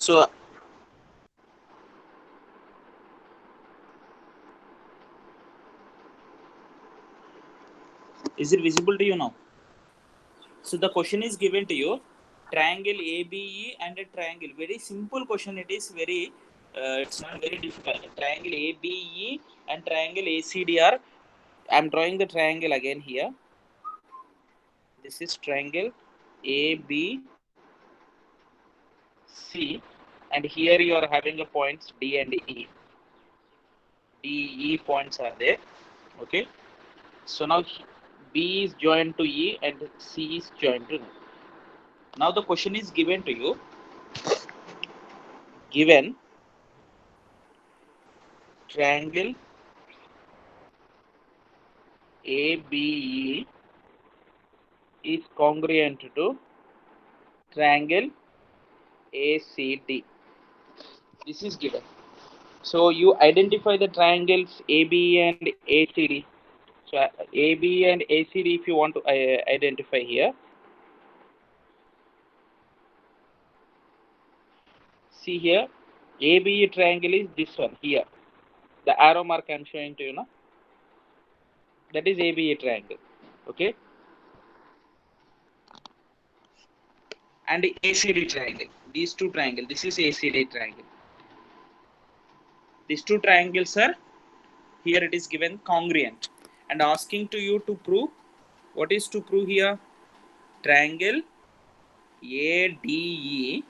So is it visible to you now? So the question is given to you, triangle ABE and a triangle. Very simple question. It is very. It's not very difficult. Triangle ABE and triangle ACD are. I'm drawing the triangle again here. This is triangle ABC, and here you are having a points D and E. D, E points are there. Okay. So now B is joined to E and C is joined to. Now the question is given to you. Given triangle ABE is congruent to triangle ACD. This is given. So you identify the triangles ABE and ACD. So ABE and ACD, if you want to identify here. See here, ABE triangle is this one here. The arrow mark I'm showing to you now. That is ABE triangle. Okay. And ACD triangle. These two triangles. This is ACD triangle. These two triangles are here. It is given congruent and asking to you to prove. What is to prove here? Triangle ADE,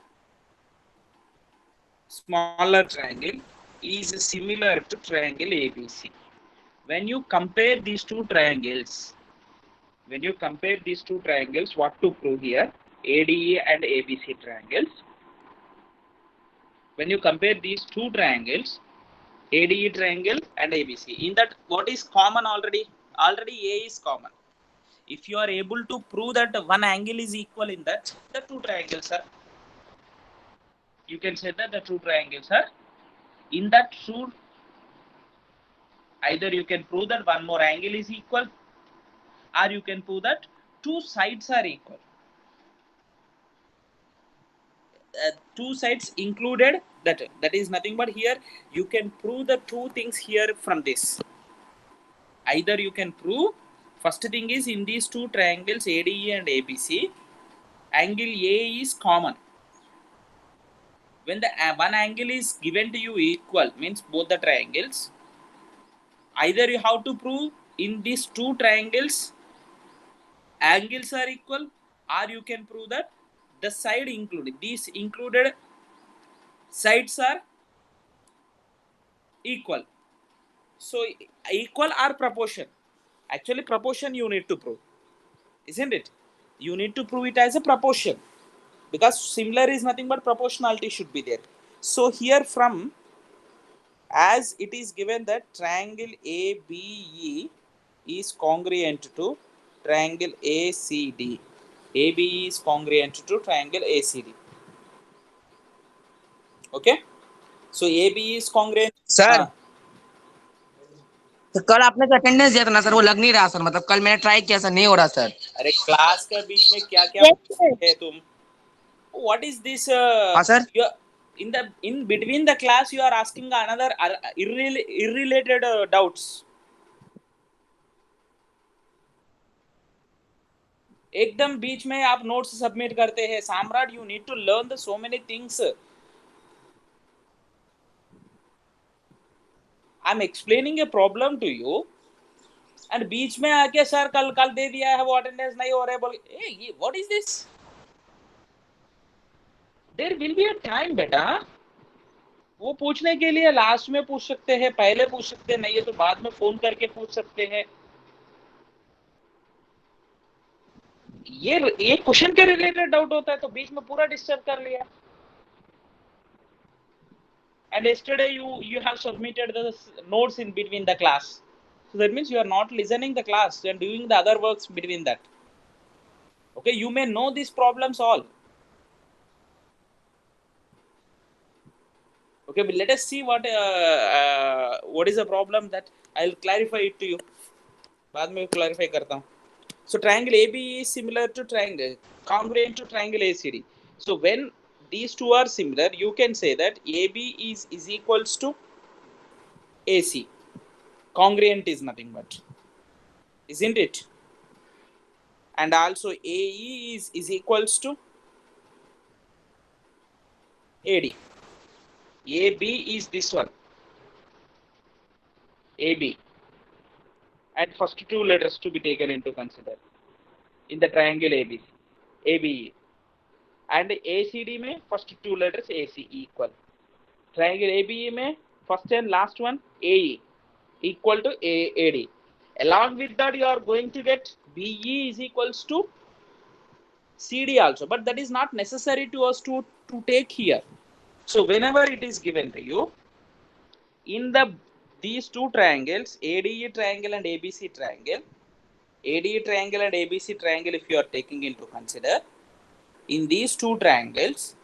smaller triangle, is similar to triangle ABC. When you compare these two triangles, what to prove here? ADE and ABC triangles. When you compare these two triangles, ADE triangle and ABC, in that what is common already? Already A is common. If you are able to prove that one angle is equal in that, the two triangles are, you can say that the two triangles are in that two. Either you can prove that one more angle is equal, or you can prove that two sides are equal. Two sides included, that is nothing but here you can prove the two things here from this. Either you can prove, first thing is, in these two triangles ADE and ABC, angle A is common. When the one angle is given to you equal, means both the triangles, either you have to prove in these two triangles angles are equal, or you can prove that the side included, these included sides are equal. So equal or proportion, actually proportion you need to prove, isn't it? You need to prove it as a proportion, because similar is nothing but proportionality should be there. So here from, as it is given that triangle ABE is congruent to triangle ACD. ABE is congruent to triangle ACD. Okay. So ABE is congruent. Sir तो कल आपने जो attendance दिया था ना sir, वो लग नहीं रहा सर। मतलब कल मैंने ट्राई किया सर, नहीं हो रहा सर। अरे क्लास के बीच में क्या क्या है तुम? What is this? हाँ sir. In between the class you are asking another irrelated doubts. एकदम बीच में आप नोट्स सबमिट करते हैं। Samrat, you need to learn the so many things. I am explaining a problem to you and बीच में आके sir कल कल दे दिया है, वो अटेंडेंस नहीं हो रहा है बोल, ये what is this? There will be a time बेटा। वो पूछने के लिए लास्ट में पूछ सकते हैं, पहले पूछ सकते हैं, नहीं है तो बाद में फोन करके पूछ सकते हैं। ये क्वेश्चन के रिलेटेड डाउट होता है तो बीच में पूरा डिस्टर्ब कर लिया। And yesterday you have submitted the notes in between the class, so that means you are not listening the class and doing the other works between that. Okay, you may know these problems all. Okay, but let us see what is the problem, that I'll clarify it to you. बाद में clarify करता हूँ. So triangle AB is similar to triangle, congruent to triangle ACD. So when these two are similar, you can say that AB is equals to AC. Congruent is nothing but, isn't it? And also AE is equals to AD. AB is this one, AB, and first two letters to be taken into consider in the triangle ABC, ABE. And ACD में first two letters AC equal. Triangle ABE में first and last one AE equal to AD. Along with that, you are going to get BE is equals to CD also, but that is not necessary to us to take here. So whenever it is given to you in these two triangles, ADE triangle and ABC triangle, ADE triangle and ABC triangle, if you are taking into consider, in these two triangles,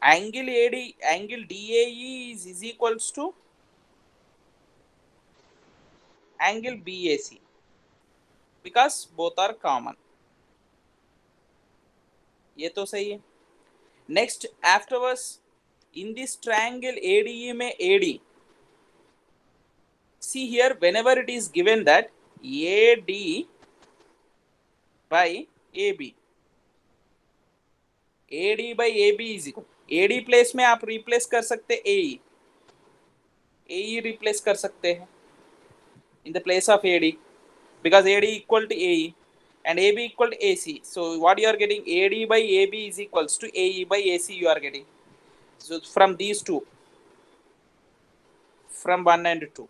angle DAE is equals to angle BAC, because both are common. ये तो सही है. Next, afterwards, in this triangle ADE में AD, see here, whenever it is given that AD by AB, AD by AB is equal, AD place में आप replace कर सकते AE, AE replace कर सकते हैं in the place of AD, because AD equal to AE and AB equal to AC. So what you are getting, AD by AB is equals to AE by AC you are getting. So from these two, from 1 and 2,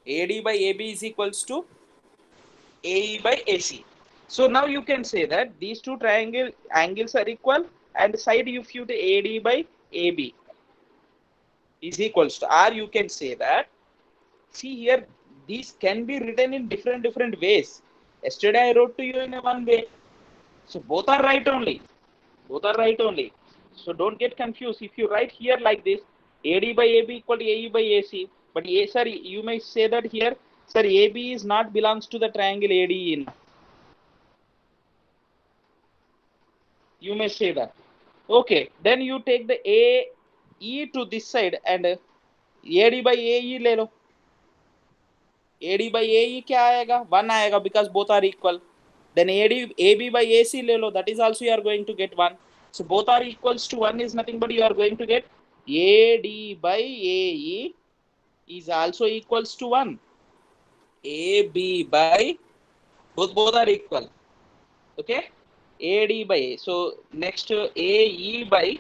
AD by AB is equals to AE by AC. So now you can say that these two triangle angles are equal, and side if you take AD by AB is equals to, or you can say that, see here, these can be written in different ways. Yesterday I wrote to you in a one way, so both are right only. Both are right only. So don't get confused. If you write here like this, AD by AB equal to AE by AC, but sir, you may say that here, sir, AB is not belongs to the triangle ADE. You may say that. Okay, then you take the AE to this side and AD by AE ले लो. AD by AE क्या आएगा? 1 आएगा, because both are equal. Then AB by AC ले लो, that is also you are going to get 1. So both are equals to 1 is nothing but you are going to get AD by AE is also equals to 1. AB by, both are equal. Okay, AD by A. So next AE by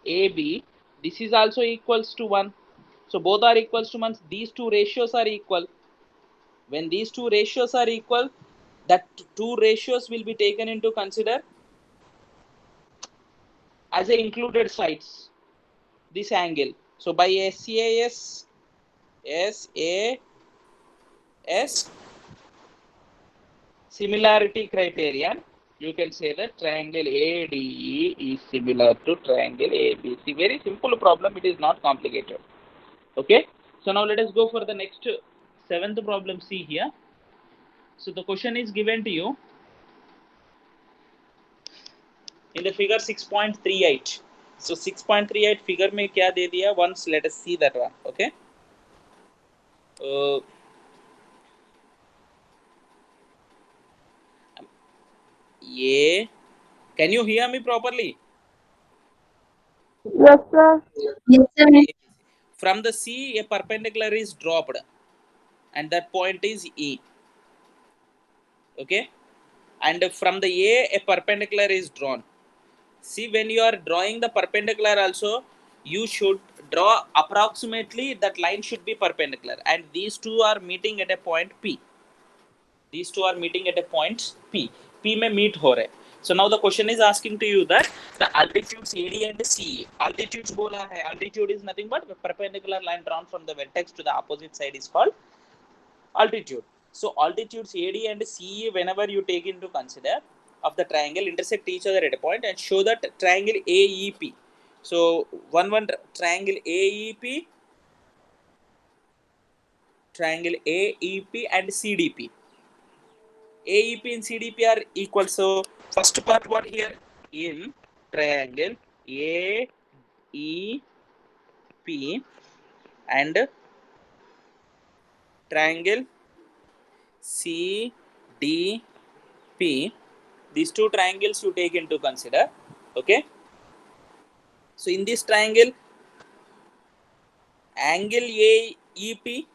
AB, this is also equals to 1. So both are equals to 1. These two ratios are equal. When these two ratios are equal, that two ratios will be taken into consider as a included sides, this angle. So by SAS similarity criterion, you can say that triangle ADE is similar to triangle ABC. Very simple problem, it is not complicated. Okay, so now let us go for the next 7th problem. See here. So the question is given to you in the figure 6.38. So 6.38 figure में क्या दे दिया? Once let us see that one. Okay. ये, can you hear me properly? Yes, sir. Yes, sir. From the C, a perpendicular is dropped, and that point is E. Okay, and from the A perpendicular is drawn. See, when you are drawing the perpendicular also, you should draw approximately that line should be perpendicular, and these two are meeting at a point P. These two are meeting at a point P. P में meet हो रहे. So now the question is asking to you that the altitudes AD and CE. Altitudes बोला है. Altitude is nothing but a perpendicular line drawn from the vertex to the opposite side is called altitude. So altitudes AD and CE, whenever you take into consider of the triangle, intersect each other at a point and show that triangle AEP. So one triangle AEP, triangle AEP and CDP. AEP and CDP are equal. So first part what here? in triangle AEP and triangle CDP. These two triangles you take into consider. Okay. So in this triangle, angle AEP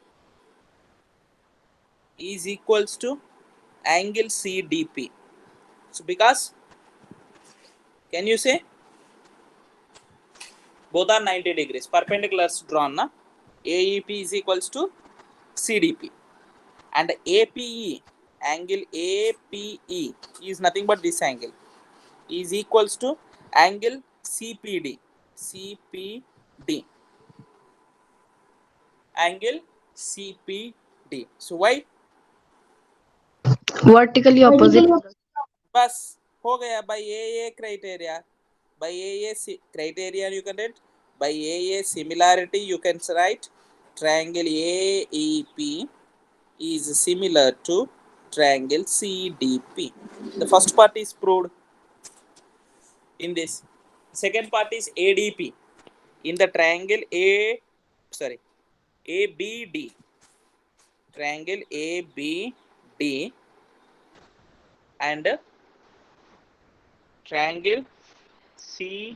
is equals to angle CDP. So because, can you say, both are 90 degrees, perpendiculars drawn, na? AEP is equals to CDP, and APE, angle APE is nothing but this angle, is equals to angle CPD, angle CPD. So why? Vertically opposite. बस हो गया. By AA criteria, by AA criteria you can write, by AA similarity you can write triangle AEP is similar to triangle CDP. The first part is proved in this. Second part is ADP. In the triangle ABD, triangle ABD and triangle CBE,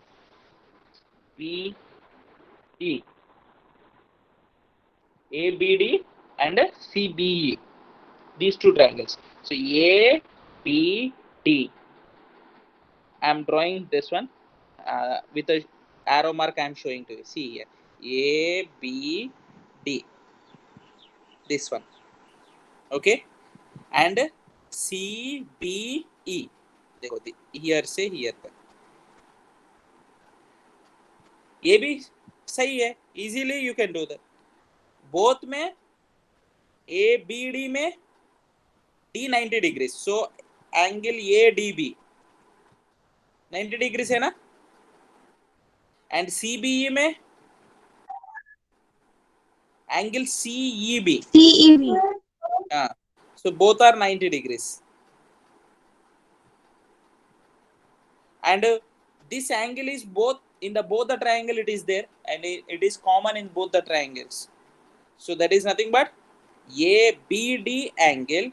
ABD and CBE, these two triangles. So ABD, I am drawing this one with a arrow mark. I am showing to you. See here, ABD, this one. Okay, and CBE. देखो here से here तक. ये भी सही है. Easily you can do that. Both में ABD में D 90 degrees. So angle ADB 90 degrees है ना. And CBE में angle CEB. CEB. So both are 90 degrees. And this angle is both in the both the triangle it is there, and it is common in both the triangles. So that is nothing but ABD angle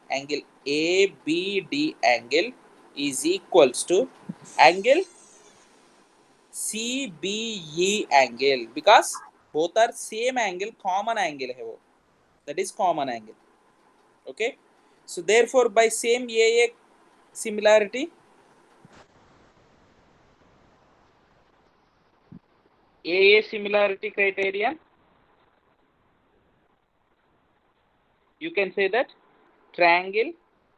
ABD angle is equals to angle CBE angle, because both are same angle, common angle hai wo. That is common angle. Okay. So therefore by same AA similarity, AA similarity criterion, you can say that triangle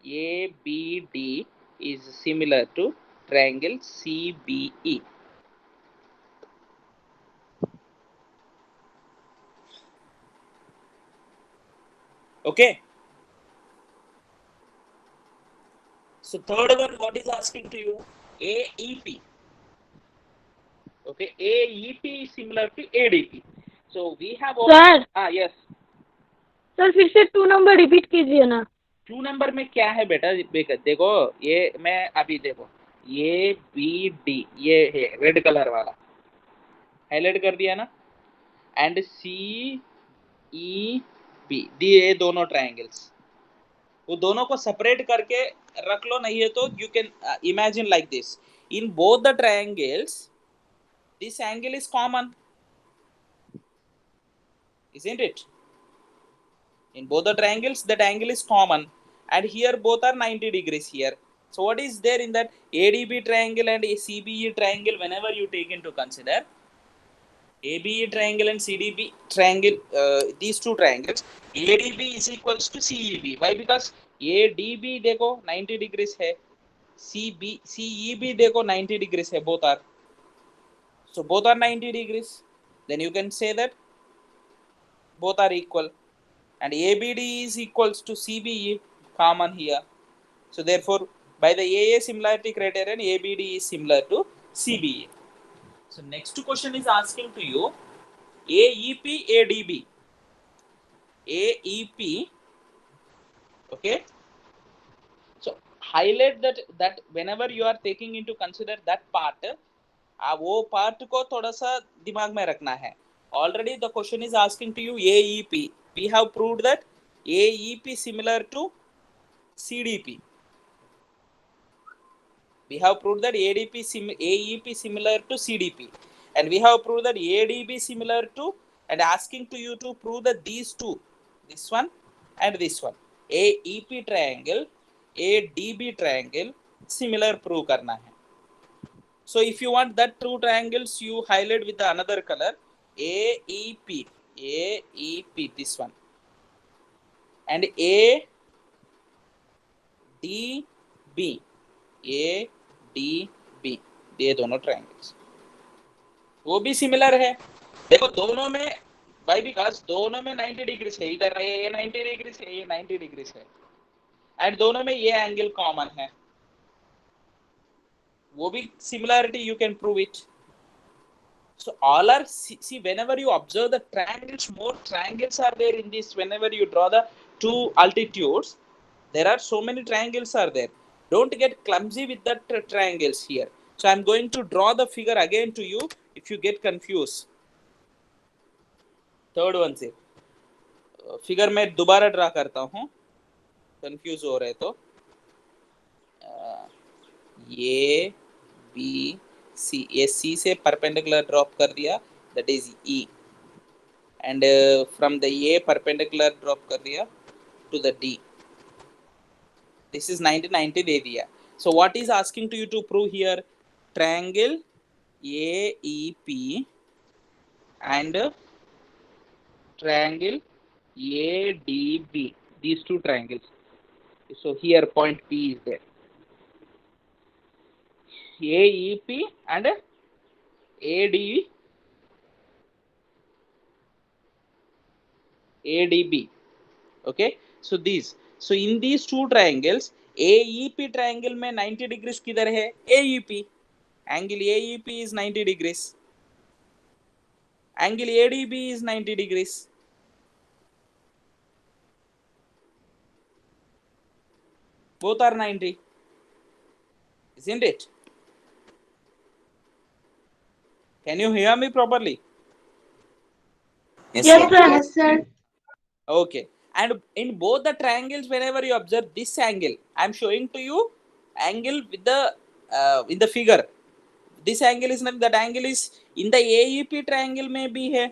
ABD is similar to triangle CBE. Okay. So third one, what is asking to you? AEP. Okay, AEP is similar to ADP. So we have Sir. yes. Sir फिर से 2 number repeat कीजिए ना. 2 number में क्या है बेटा? देखो ये मैं अभी देखो, ये BD ये है रेड कलर वाला, हाईलाइट कर दिया ना. एंड CEB, ये दोनों ट्रायंगल्स, वो दोनों को सेपरेट करके रख लो. नहीं है तो you can imagine like this. In both the triangles this angle is common, isn't it? In both the triangles that angle is common, and here both are 90 degrees here. So what is there in that ADB triangle and CBE triangle? Whenever you take into consider ABE triangle and CDB triangle, these two triangles, ADB is equals to CEB. Why? Because ADB देखो 90 degrees है, CEB देखो 90 degrees है, both are. So both are 90 degrees. Then you can say that both are equal, and ABD is equals to CBE, common here. So therefore by the AA similarity criterion, ABD is similar to CBE. So next question is asking to you AEP ADB. AEP, okay. So highlight that whenever you are taking into consider that part, वो part को थोड़ा सा दिमाग में रखना है. Already the question is asking to you AEP. We have proved that AEP similar to CDP. We have proved that AEP similar to CDP, and we have proved that ADB similar to, and asking to you to prove that these two, this one and this one, AEP triangle, ADB triangle, similar prove करना है. So if you want that two triangles, you highlight with another color, AEP, AEP, this one, and ADB, ADB, ये दोनों triangles वो भी similar है. देखो दोनों में भाई विकास दोनों में 90 डिग्री है. इधर ये 90 डिग्री है, ये 90 डिग्री है, एंड दोनों में ये एंगल कॉमन है. वो भी similarity you can prove it. So all are, see whenever you observe the triangles, more triangles are there in this. Whenever you draw the two altitudes, there are so many triangles are there. Don't get clumsy with the triangles here. So I'm going to draw the figure again to you if you get confused. Third one से figure मैं दोबारा draw करता हूँ, confuse हो रहे तो. ये B C, ये सी से परपेंडिकुलर ड्रॉप कर दिया, that is E, and from the A perpendicular drop कर दिया to the D. This is 90 90 दे दिया. So what is asking to you to prove here? Triangle AEP and triangle ADB, these two triangles. So here point P is there, AEP and ADB. Okay, so these, so in these two triangles, AEP triangle में 90 degrees किधर है? AEP, angle AEP is 90 degrees, angle ADB is 90 degrees. Both are 90, isn't it? Can you hear me properly? Yes, sir. Yes, sir. Okay, and in both the triangles, whenever you observe this angle, I am showing to you angle with the in the figure. This angle is not, that angle is in the AEP triangle may be here.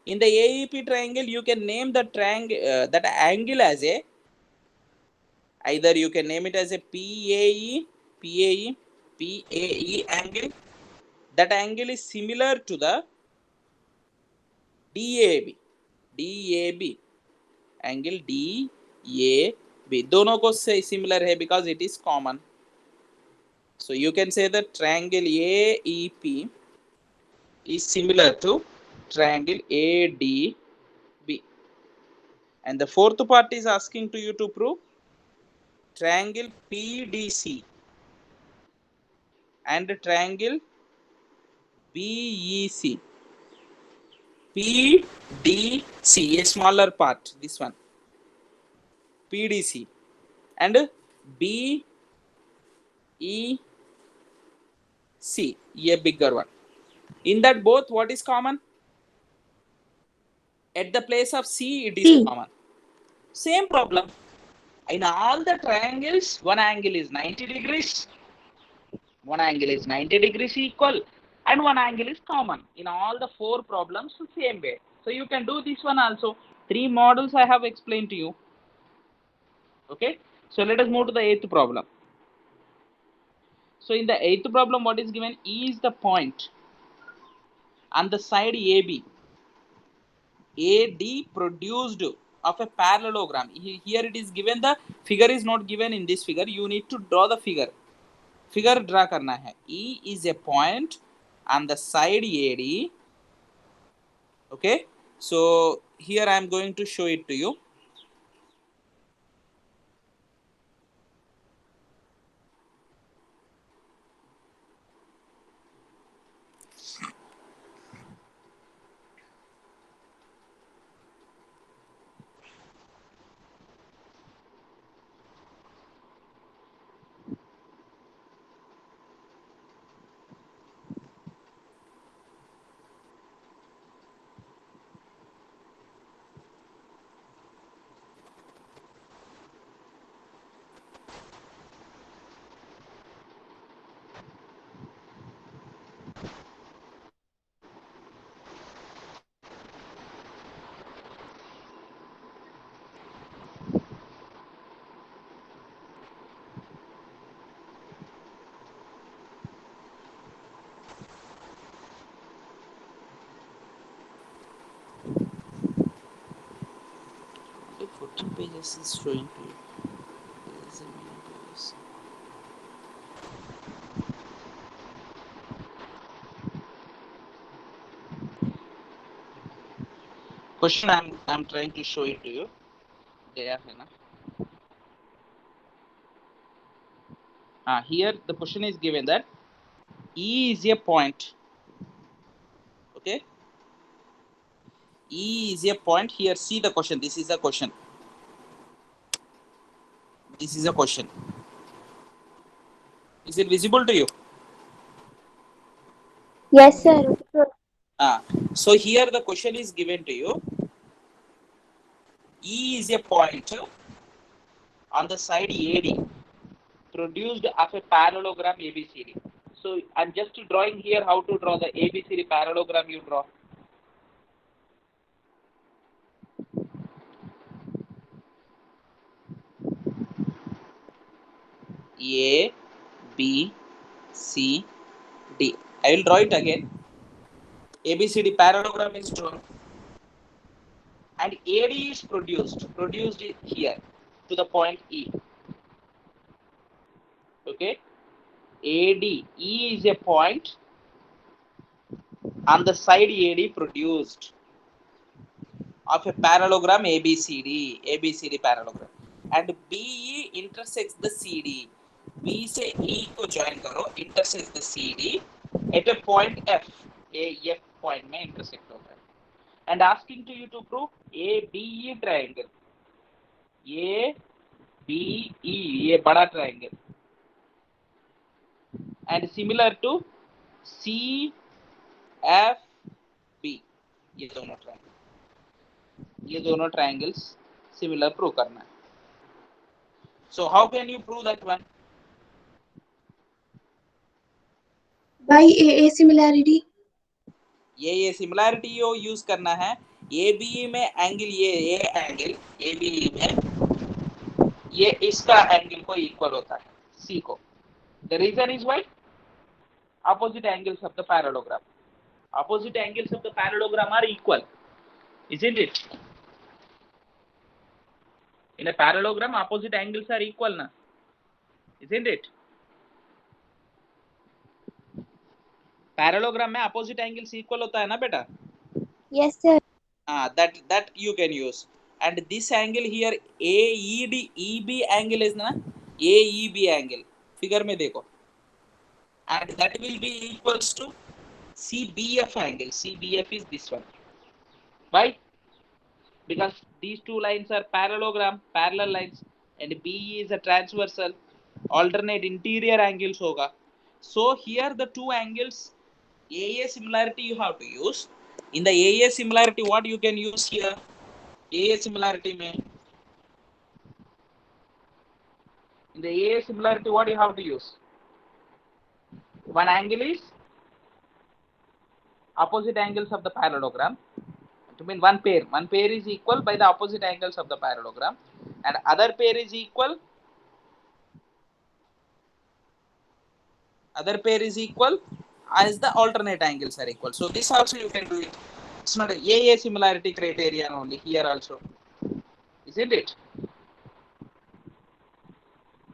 In the AEP triangle, you can name the triangle that angle as a, either you can name it as a PAE, PAE, PAE angle. That angle is similar to the DAB, DAB angle DAB. दोनों को से similar है because it is common. So you can say that triangle AEP is similar to triangle ADB. And the fourth part is asking to you to prove triangle PDC and triangle BEC. PDC, a smaller part, this one, PDC, and BEC, a bigger one. In that both, what is common? At the place of C, it is C. common. Same problem. In all the triangles, one angle is 90 degrees, one angle is 90 degrees equal, and one angle is common. In all the four problems, same way. So you can do this one also. Three models I have explained to you. Okay, so let us move to the eighth problem. So in the eighth problem, what is given? E is the point on the side AB. AD produced of a parallelogram. Here it is given, the figure is not given in this figure. You need to draw the figure. Figure draw करना है. E is a point on the side AD. Okay, so here I am going to show it to you. 14 pages is showing to you. There is a many pages. Question I'm trying to show it to you. There है ना? Here the question is given that E is a point. Okay. E is a point. Here, see the question. This is a question. This is a question. Is it visible to you? Yes, sir. So here the question is given to you. E is a point on the side AD produced of a parallelogram ABCD. So I'm just drawing here how to draw the ABCD parallelogram you draw. A, B, C, D. I will draw it again. ABCD parallelogram is drawn. And AD is produced here to the point E. Okay. AD, E is a point on the side AD produced of a parallelogram ABCD parallelogram. And BE intersects the CD. B से E को join करो, intersects the CD at a point F. F point में intersect होता है. And asking to you to prove ABE triangle. ABE ये बड़ा triangle. And similar to CFB. ये दोनों triangles similar prove करना है. So how can you prove that one? By AA similarity. ये सिमिलैरिटी यो यूज करना है. ABE में एंगल ये एंगल ABE में ये इसका एंगल को इक्वल होता है C को. The reason is why opposite angles of the parallelogram. Opposite angles of the parallelogram are equal, isn't it? In a parallelogram, opposite angles are equal, na? Isn't it? Parallelogram में opposite angles equal होता है ना बेटा? Yes, sir. That you can use. And this angle here AED EB angle is ना? AEB angle. Figure में देखो. And that will be equals to CBF angle. CBF is this one. Why? Because these two lines are parallelogram, parallel lines, and BE is a transversal. Alternate interior angles होगा. So here the two angles AA similarity you have to use. In the AA similarity, what you can use here? AA similarity में. In the AA similarity, what you have to use? One angle is opposite angles of the parallelogram. To mean one pair is equal by the opposite angles of the parallelogram, and other pair is equal as the alternate angles are equal. So this also you can do it. It's not a AA similarity criterion only here also, isn't it?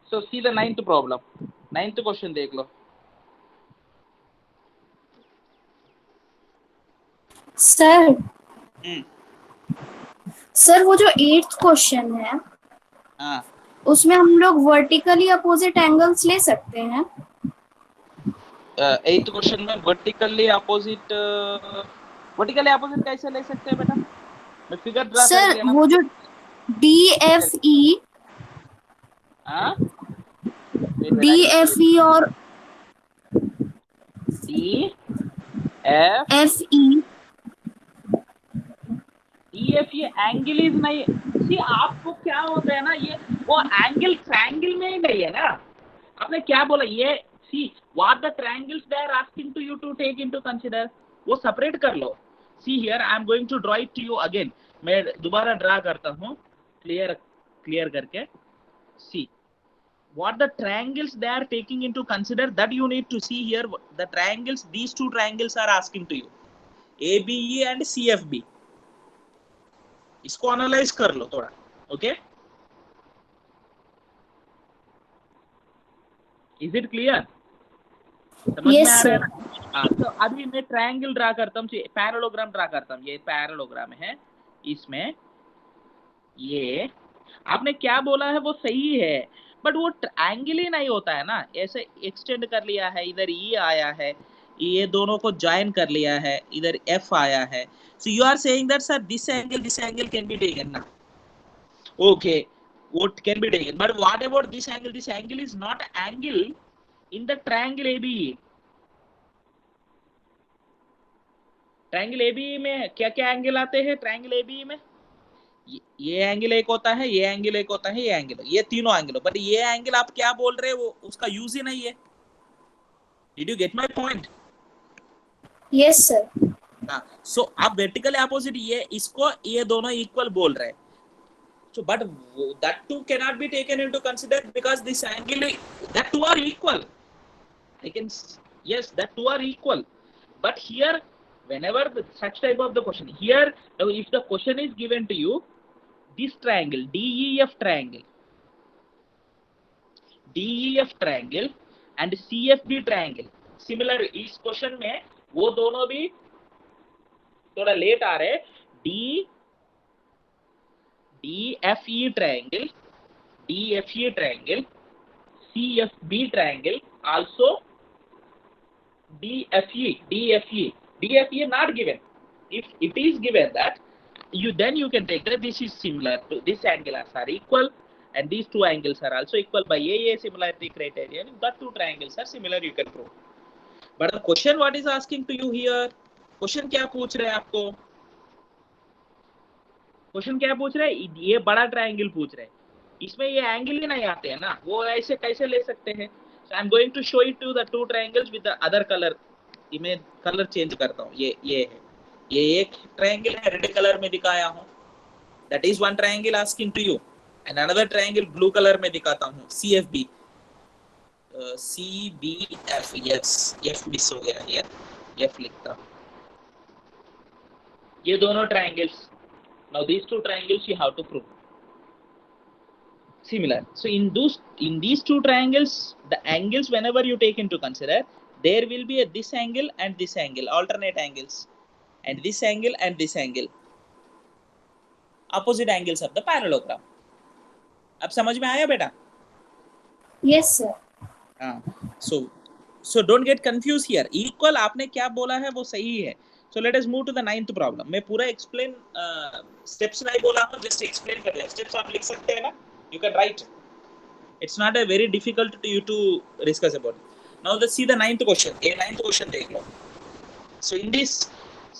So see the ninth problem. Ninth question देख लो. Sir sir वो जो 8th question है हाँ उसमें हम लोग vertically opposite angles ले सकते हैं. 8th क्वेश्चन में वर्टिकली अपोजिट कैसे ले सकते हैं बेटा? मैं फिगर ड्रा कर दिया ना. सर वो जो DFE और DF ये एंगल इज नहीं. सी आपको क्या होता है ना, ये वो एंगल ट्रायंगल में ही नहीं है ना. आपने क्या बोला ये see what the triangles they are asking to you to take into consider, वो सेपरेट कर लो. See here I am going to draw it to you again. मैं दोबारा ड्रा करता हूँ क्लियर करके. See what the triangles they are taking into consider, that you need to see here. The triangles, these two triangles are asking to you, ABE and CFB. इसको analyse कर लो थोड़ा. Okay, is it clear? समझ में Yes, आ रहा है sir. ना? हाँ, तो अभी मैं ट्रायंगल ड्रा करता हूँ, पैरेललोग्राम ड्रा करता हूँ। ये पैरेललोग्राम है, इसमें ये आपने क्या बोला है वो सही है, बट वो एंगल ही नहीं होता है ना। ऐसे एक्सटेंड कर लिया है, इधर ई आया है, ये दोनों को ज्वाइन कर लिया है, इधर एफ आया है। So you are saying that sir this angle can be taken ना? Okay, what can be taken, but what about this angle? This angle is not angle in the triangle ABE. Triangle ABE में क्या क्या angle आते हैं? Triangle ABE में ये angle एक होता है, ये एंगल एक होता है, ये एंगल, ये तीनों एंगल। बट ये एंगल आप क्या बोल रहे हैं, वो उसका यूज ही नहीं है। Did you get my point? Yes, sir. हाँ, सो आप वर्टिकल अपोजिट ये इसको ये दोनों इक्वल बोल रहे हैं। So, but that too cannot be taken into consider because this angle, that two are equal. I can, yes, that two are equal. But here, whenever such type of the question, here, if the question is given to you, this triangle, DEF triangle, and CFB triangle, similar इस question में वो दोनों भी थोड़ा late आ रहे। DFE triangle, CFB triangle, also DFE not given. If it is given that, you can take that this is similar to this angle are equal, and these two angles are also equal by a similarity criterion. If the two triangles are similar, you can prove. But the question what is asking to you here? Question क्या पूछ रहे हैं आपको? Question क्या पूछ रहे हैं? ये बड़ा ट्रायंगल पूछ रहे हैं, इसमें ये एंगल ही नहीं आते हैं ना, वो ऐसे कैसे ले सकते हैं? So I'm going to show it to the two triangles with the other color. मैं कलर चेंज करता हूँ। ये है, ये एक ट्रायंगल है, रेड कलर में दिखाया हूँ, that is one triangle asking to you, and another triangle blue colour में दिखाता हूँ, CFB, CBF, yes, F miss हो गया, ये F लिखता हूँ। ये दोनों triangles, now these two triangles you have to prove similar. So in these two triangles, the angles whenever you take into consider, there will be this angle and this angle, alternate angles, and this angle and this angle, opposite angles of the parallelogram. अब समझ में आया बेटा? Yes, sir. हाँ, so don't get confused here. Equal आपने क्या बोला है वो सही है. So let us move to the 9th problem. मैं पूरा explain steps नहीं बोला हूँ, just explain कर दिया. Steps आप लिख सकते हैं ना? You can write. It's not a very difficult to you to discuss about. Now let's see the 9th question. A 9th question देख लो. So in this,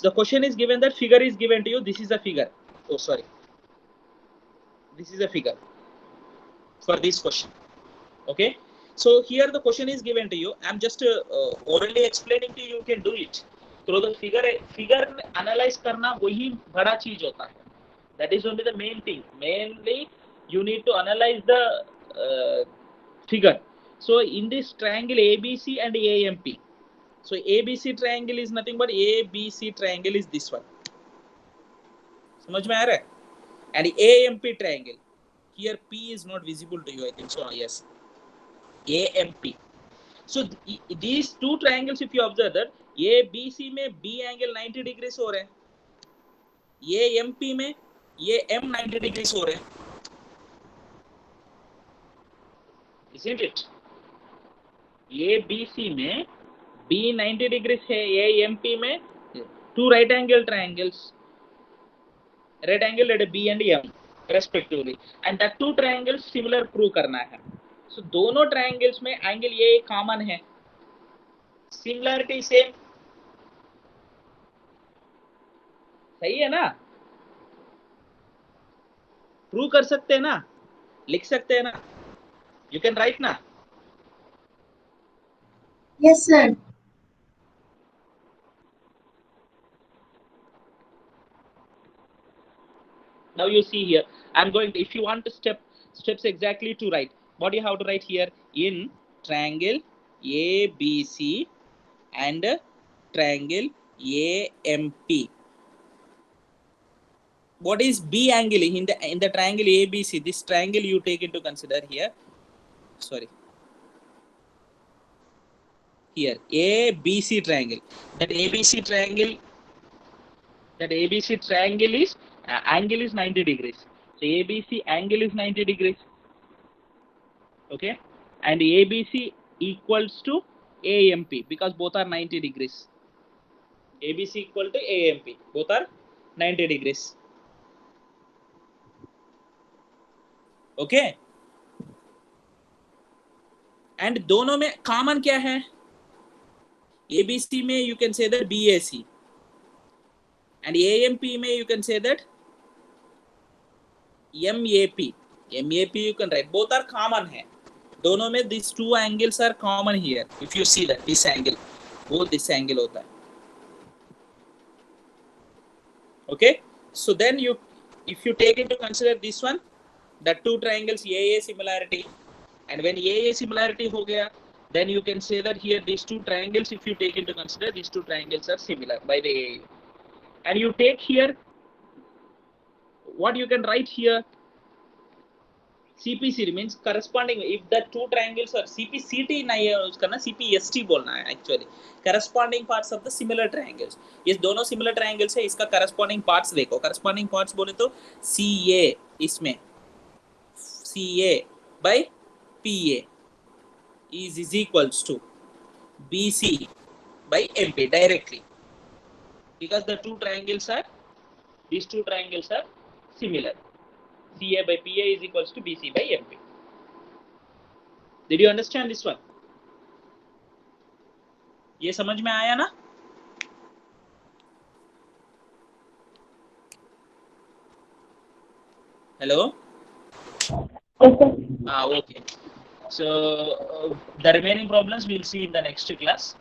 the question is given that figure is given to you. This is a figure. Oh sorry. This is a figure for this question. Okay. So here the question is given to you. I'm just orally explaining to you. You can do it. तो the figure analyze करना वही बड़ा चीज होता है. That is only the main thing. Mainly, you need to analyze the figure. So in this triangle ABC and AMP. So ABC triangle is nothing but ABC triangle is this one. समझ में आ रहा है? And AMP triangle. Here P is not visible to you, I think so. Yes. AMP. So these two triangles, if you observe that, ABC में B angle 90 degrees हो रहे हैं, AMP में ये M 90 degrees हो रहे हैं, isn't it? ABC में B 90 degrees है, AMP में two right angle triangles, rectangle at B and M respectively, and that two triangles similar prove करना है. So दोनों triangles में angle ये common है, similarity same, सही है ना? प्रूव कर सकते हैं ना, लिख सकते हैं ना, यू कैन राइट ना? Yes, sir. Now you see here, I'm going to, if you want to steps exactly to write, what do you have to write here? In triangle ABC and triangle AMP, what is B angle in the triangle ABC? This triangle you take into consider here. Sorry. Here ABC triangle. That ABC triangle is angle is 90 degrees. So ABC angle is 90 degrees. Okay, and ABC equals to AMP because both are 90 degrees. ABC equal to AMP, both are 90 degrees. Okay, and दोनों में common क्या है? ABC में you can say that BAC, and AMP में you can say that MAP. MAP you can write, both are common है. दोनों में these two angles are common here. If you see that this angle, वो this angle होता है. Okay, so then if you take into consider this one, the two triangles AA similarity, and when AA similarity हो गया, then you can say that here these two triangles, if you take into consider, these two triangles are similar by the AA, and you take here what you can write here, CPC means corresponding. If the two triangles are CPCT नहीं है उसका ना, CPST बोलना है actually, corresponding parts of the similar triangles. ये दोनों similar triangles है, इसका corresponding parts देखो. Corresponding parts बोले तो CA इसमें CA by PA is equals to BC by MP directly, because the two triangles are, these two triangles are similar. CA by PA is equals to BC by MP. Did you understand this one? ये समझ में आया ना? Hello? Yes, sir. Okay. So the remaining problems we'll see in the next class.